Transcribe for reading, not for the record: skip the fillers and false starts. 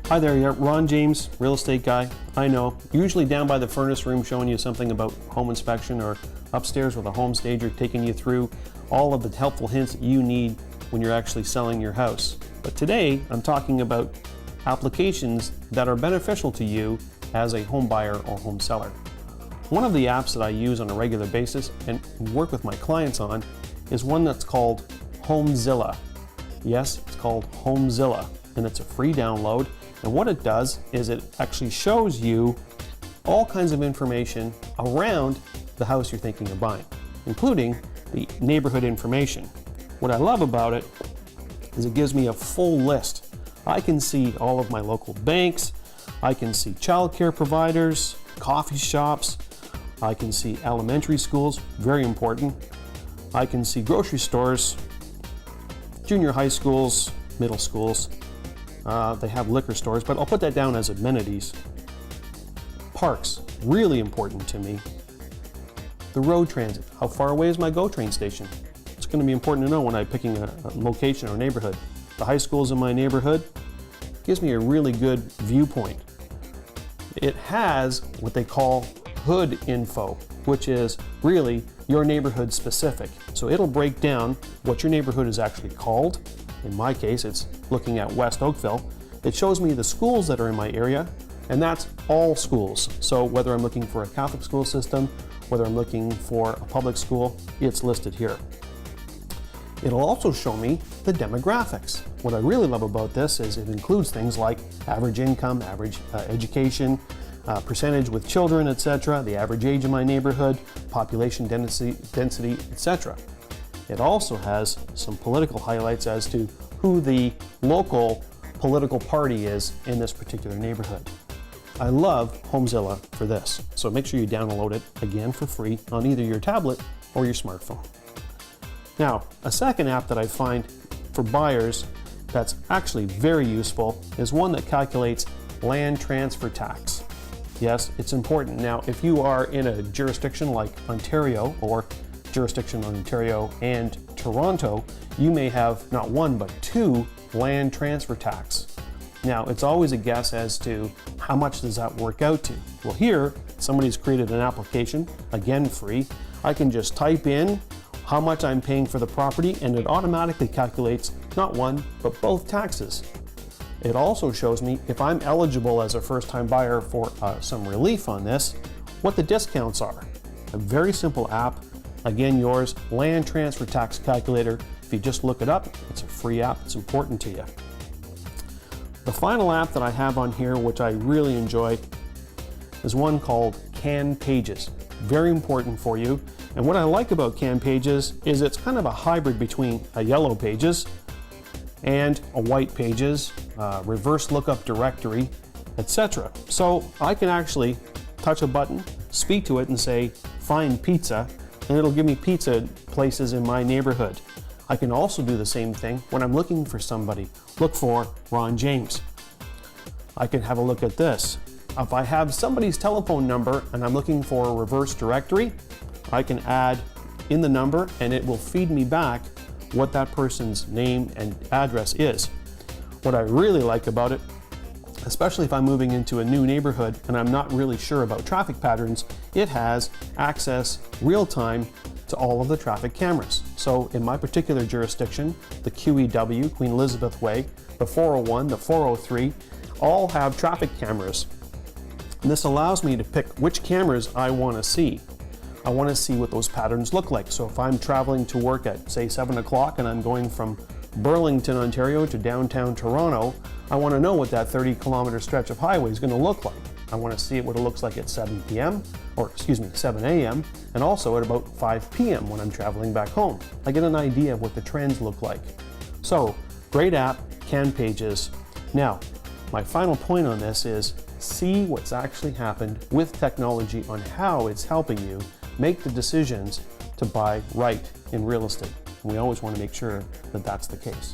Hi there, yeah, Ron James, real estate guy. I know, usually down by the furnace room showing you something about home inspection, or upstairs with a home stager taking you through all of the helpful hints that you need when you're actually selling your house. But today I'm talking about applications that are beneficial to you as a home buyer or home seller. One of the apps that I use on a regular basis and work with my clients on is one that's called Homezilla. Yes, it's called Homezilla, and it's a free download. And what it does is it actually shows you all kinds of information around the house you're thinking of buying, including the neighborhood information. What I love about it is it gives me a full list. I can see all of my local banks, I can see childcare providers, coffee shops, I can see elementary schools, very important. I can see grocery stores, junior high schools, middle schools. They have liquor stores, but I'll put that down as amenities. Parks, really important to me. The road transit, how far away is my GO train station? It's going to be important to know when I'm picking a location or neighborhood. The high schools in my neighborhood gives me a really good viewpoint. It has what they call hood info, which is really your neighborhood specific. So it'll break down what your neighborhood is actually called. In my case, it's looking at West Oakville. It shows me the schools that are in my area, and that's all schools. So whether I'm looking for a Catholic school system, whether I'm looking for a public school, it's listed here. It'll also show me the demographics. What I really love about this is it includes things like average income, average education, percentage with children, etc., the average age in my neighborhood, population density, etc. It also has some political highlights as to who the local political party is in this particular neighborhood. I love Homezilla for this, so make sure you download it, again for free, on either your tablet or your smartphone. Now, a second app that I find for buyers that's actually very useful is one that calculates land transfer tax. Yes, it's important. Now, if you are in a jurisdiction like Ontario, or jurisdiction on Ontario and Toronto, you may have not one but two land transfer tax. Now, it's always a guess as to how much does that work out to. Well, here somebody's created an application, again free. I can just type in how much I'm paying for the property and it automatically calculates not one but both taxes. It also shows me if I'm eligible as a first-time buyer for some relief on this, what the discounts are. A very simple app. Again, yours, land transfer tax calculator. If you just look it up, it's a free app. It's important to you. The final app that I have on here, which I really enjoy, is one called CanPages. Very important for you. And what I like about CanPages is it's kind of a hybrid between a yellow Pages and a white Pages, reverse lookup directory, etc. So I can actually touch a button, speak to it and say, find pizza, and it'll give me pizza places in my neighborhood. I can also do the same thing when I'm looking for somebody. Look for Ron James. I can have a look at this. If I have somebody's telephone number and I'm looking for a reverse directory, I can add in the number and it will feed me back what that person's name and address is. What I really like about it, especially if I'm moving into a new neighborhood and I'm not really sure about traffic patterns, it has access real-time to all of the traffic cameras. So in my particular jurisdiction, the QEW, Queen Elizabeth Way, the 401, the 403, all have traffic cameras. And this allows me to pick which cameras I want to see. I want to see what those patterns look like. So if I'm traveling to work at, say, 7 o'clock and I'm going from Burlington, Ontario to downtown Toronto, I want to know what that 30-kilometer stretch of highway is going to look like. I want to see what it looks like at 7 p.m., or excuse me, 7 a.m., and also at about 5 p.m. when I'm traveling back home. I get an idea of what the trends look like. So, great app, CanPages. Now, my final point on this is see what's actually happened with technology on how it's helping you make the decisions to buy right in real estate. And we always want to make sure that that's the case.